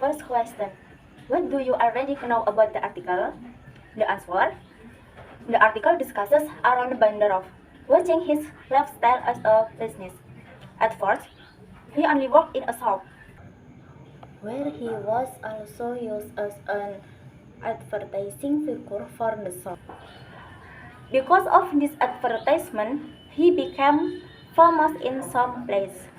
First question. What do you already know about the article? The answer. The article discusses Aaron Bandarov watching his lifestyle as a business. At first, he only worked in a shop, where he was also used as an advertising figure for the shop. Because of this advertisement, he became famous in some place.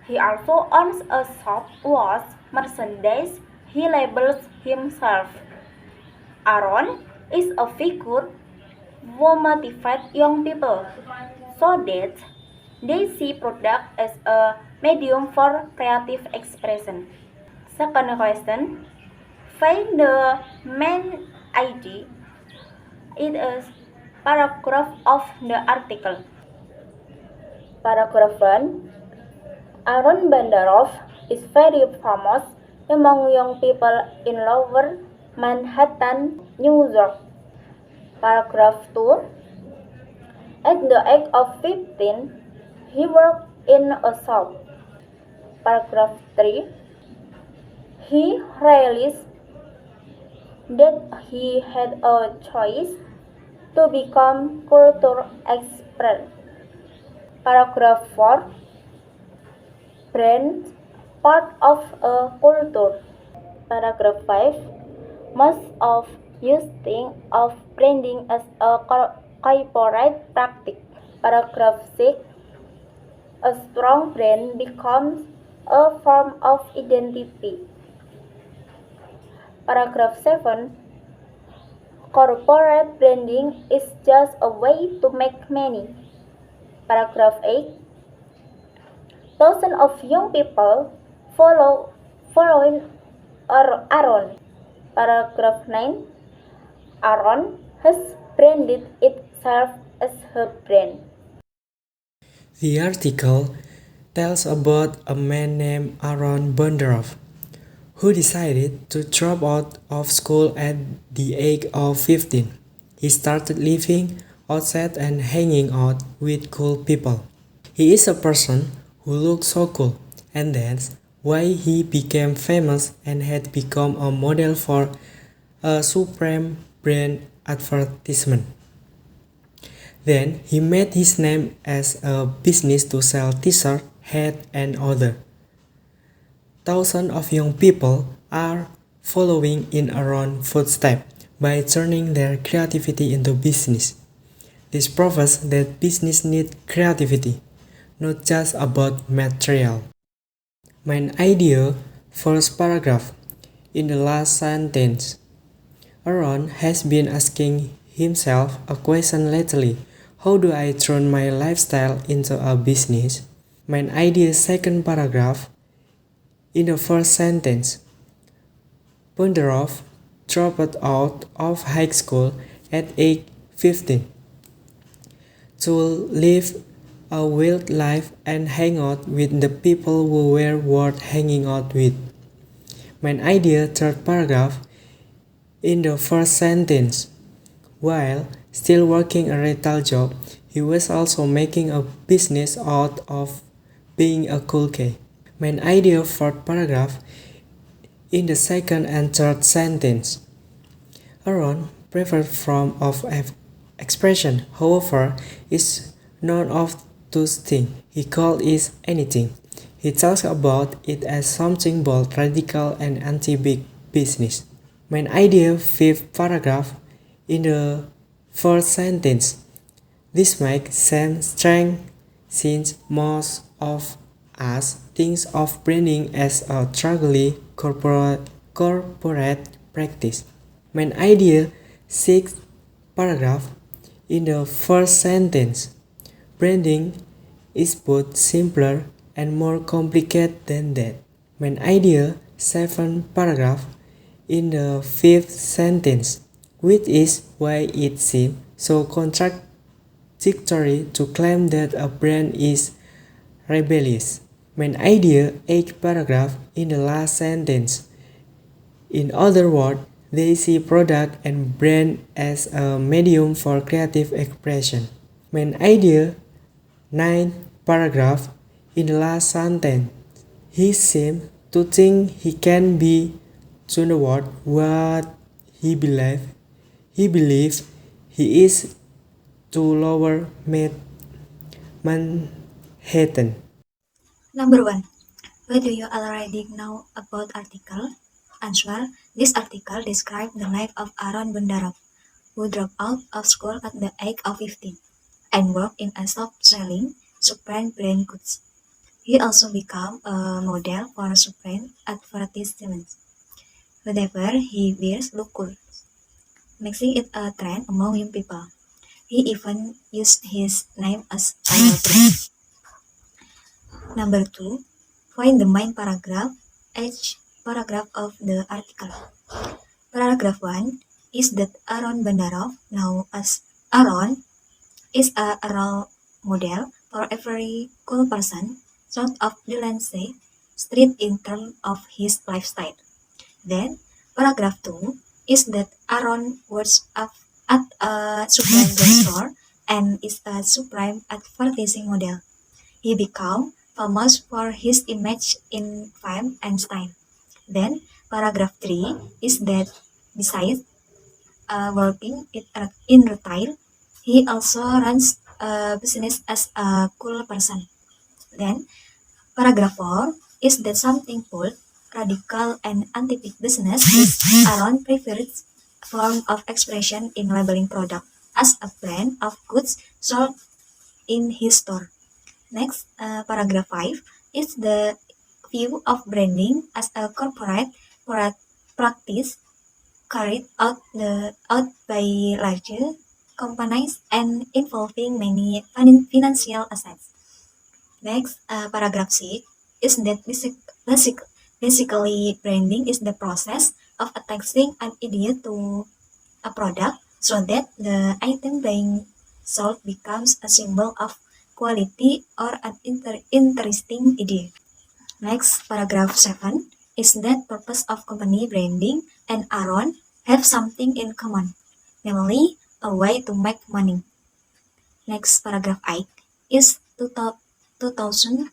He also owns a shop whose merchandise he labels himself. Aaron is a figure who motivates young people so that they see product as a medium for creative expression. Second question, find the main idea. It is paragraph of the article. Paragraph 1. Aaron Bandarov is very famous among young people in Lower Manhattan, New York. Paragraph 2. At the age of 15, he worked in a shop. Paragraph 3. He realized that he had a choice to become culture expert. Paragraph 4. Brands part of a culture. Paragraph 5. Most of us think of branding as a corporate practice. Paragraph 6. A strong brand becomes a form of identity. Paragraph 7. Corporate branding is just a way to make money. Paragraph 8. Thousands of young people following Aaron. Paragraph 9. Aaron has branded itself as her brand. The article tells about a man named Aaron Bandarov, who decided to drop out of school at the age of 15. He started living outside and hanging out with cool people. He is a person who looks so cool, and that's why he became famous and had become a model for a Supreme brand advertisement. Then he made his name as a business to sell t-shirts, hats, and other. Thousands of young people are following in Aaron's footsteps by turning their creativity into business. This proves that business needs creativity, not just about material. Main idea, first paragraph. In the last sentence, Aaron has been asking himself a question lately. How do I turn my lifestyle into a business? Main idea, second paragraph. In the first sentence, Bandarov dropped out of high school at age 15 to live a wild life and hang out with the people who were worth hanging out with. Main idea, third paragraph. In the first sentence, while still working a retail job, he was also making a business out of being a cool guy. Main idea, fourth paragraph. In the second and third sentence, Aaron preferred form of expression, however, is none of those things. He called it anything. He talks about it as something bold, radical, and anti-big business. Main idea, fifth paragraph. In the first sentence, this makes sense strength since most of us think of branding as a strongly corporate practice. Main idea, sixth paragraph. In the first sentence, branding is both simpler and more complicated than that. Main idea, seventh paragraph. In the fifth sentence, which is why it seems so contradictory to claim that a brand is rebellious. Main idea, eighth paragraph. In the last sentence, in other words, they see product and brand as a medium for creative expression. Main idea, ninth paragraph. In the last sentence, he seems to think he can be toward what he believes he is to lower Manhattan. Number 1. What do you already know about article? Answer. This article describes the life of Aaron Bundarov, who dropped out of school at the age of 15 and worked in a shop selling Supreme brand goods. He also became a model for Supreme advertisements. Whatever he wears look cool, making it a trend among young people. He even used his name as a brand. Number 2. Find the main paragraph, each paragraph of the article. Paragraph 1 is that Aaron Bandarov, known as Aaron, is a role model for every cool person south of Delancey Street in terms of his lifestyle. Then, paragraph 2 is that Aaron works at a Supreme drugstore and is a Supreme advertising model. He became famous for his image in fame and style. Then, paragraph 3 is that besides working in retail, he also runs a business as a cool person. Then, paragraph 4 is that something bold, radical, and anti-big business is Aaron's preferred form of expression in labeling product as a brand of goods sold in his store. Next, paragraph 5 is the view of branding as a corporate practice carried out by larger companies and involving many financial assets. Next, paragraph 6 is that basically branding is the process of attaching an idea to a product so that the item being sold becomes a symbol of quality or an interesting idea. Next, paragraph 7 is that purpose of company branding and Aaron have something in common, namely a way to make money. Next, paragraph 8 is 2000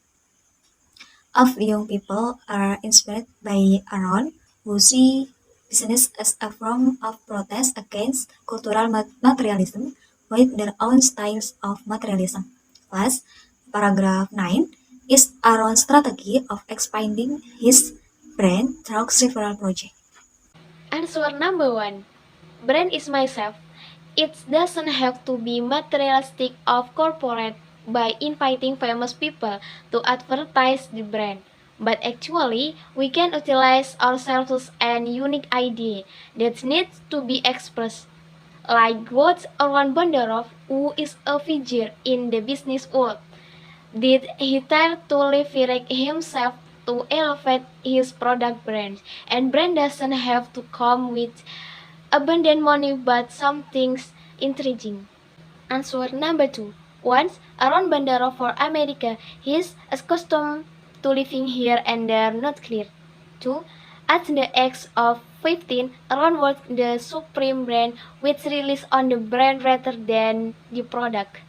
of young people are inspired by Aaron, who see business as a form of protest against cultural materialism with their own styles of materialism. Last, paragraph 9 is Aaron's strategy of expanding his brand through several projects. Answer number 1. Brand is myself. It doesn't have to be materialistic or corporate by inviting famous people to advertise the brand. But actually, we can utilize ourselves as an unique idea that needs to be expressed. Like what Arwan Bandarov, who is a figure in the business world, did he try to leverage himself to elevate his product brand? And brand doesn't have to come with abundant money but something intriguing. Answer number 2. Once Aaron Bandarov for America, his accustomed to living here and there not clear. 2. At the age of 15, Aaron worked the Supreme brand which released on the brand rather than the product.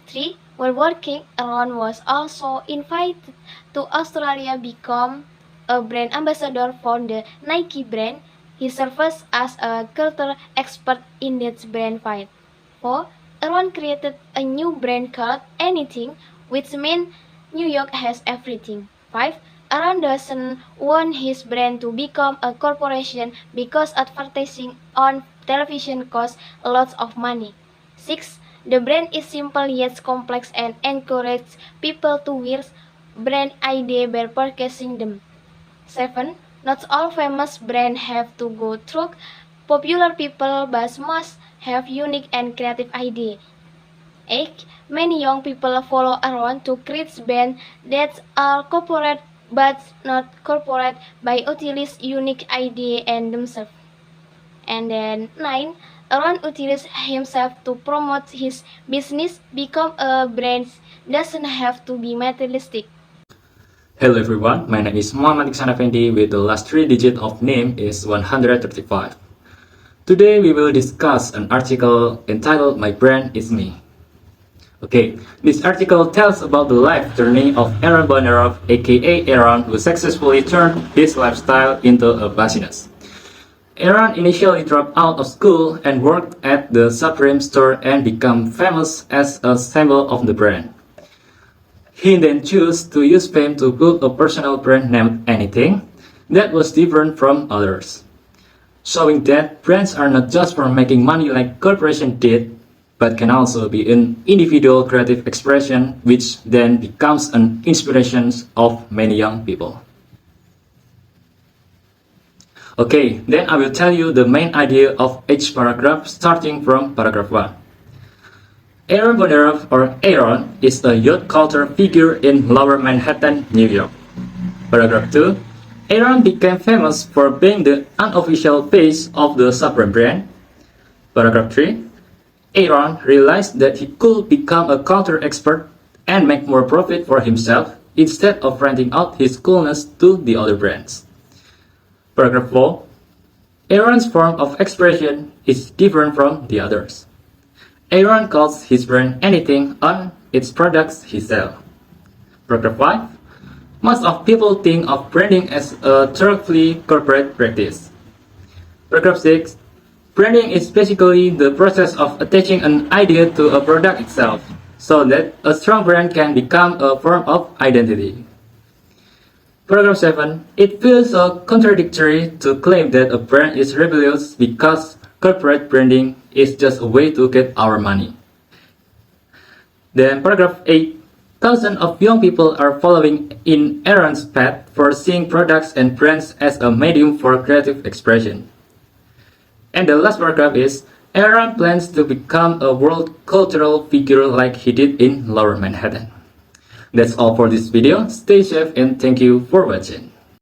3. While working, Aaron was also invited to Australia become a brand ambassador for the Nike brand. He serves as a culture expert in that brand field. 4. Aaron created a new brand called Anything, which means New York has everything. 5. Aaron doesn't want his brand to become a corporation because advertising on television costs lots of money. 6. The brand is simple yet complex and encourages people to wear brand idea by purchasing them. 7. Not all famous brands have to go through popular people but must have unique and creative ideas. 8. Many young people follow around to create bands that are corporate but not corporate by utilizing unique ideas and themselves. And then 9. Aaron utilizes himself to promote his business, become a brand doesn't have to be materialistic. Hello everyone, my name is Muhammad Iksan Effendi with the last 3 digit of name is 135. Today we will discuss an article entitled My Brand Is Me. Okay, this article tells about the life journey of Aaron Bondaroff, aka Aaron, who successfully turned his lifestyle into a business. Aaron initially dropped out of school and worked at the Supreme store and became famous as a symbol of the brand. He then chose to use fame to build a personal brand named Anything that was different from others, showing that brands are not just for making money like corporations did, but can also be an individual creative expression which then becomes an inspiration of many young people. Okay, then I will tell you the main idea of each paragraph starting from paragraph 1. Aaron Bondaroff, or Aaron, is a youth culture figure in Lower Manhattan, New York. Paragraph 2. Aaron became famous for being the unofficial face of the Supreme brand. Paragraph 3. Aaron realized that he could become a culture expert and make more profit for himself instead of renting out his coolness to the other brands. Paragraph 4. Aaron's form of expression is different from the others. Aaron calls his brand Anything on its products he sells. Paragraph 5. Most of people think of branding as a thoroughly corporate practice. Paragraph 6. Branding is basically the process of attaching an idea to a product itself, so that a strong brand can become a form of identity. Paragraph 7. It feels so contradictory to claim that a brand is rebellious because corporate branding is just a way to get our money. Then paragraph 8. Thousands of young people are following in Aaron's path for seeing products and brands as a medium for creative expression. And the last paragraph is, Aaron plans to become a world cultural figure like he did in Lower Manhattan. That's all for this video. Stay safe and thank you for watching.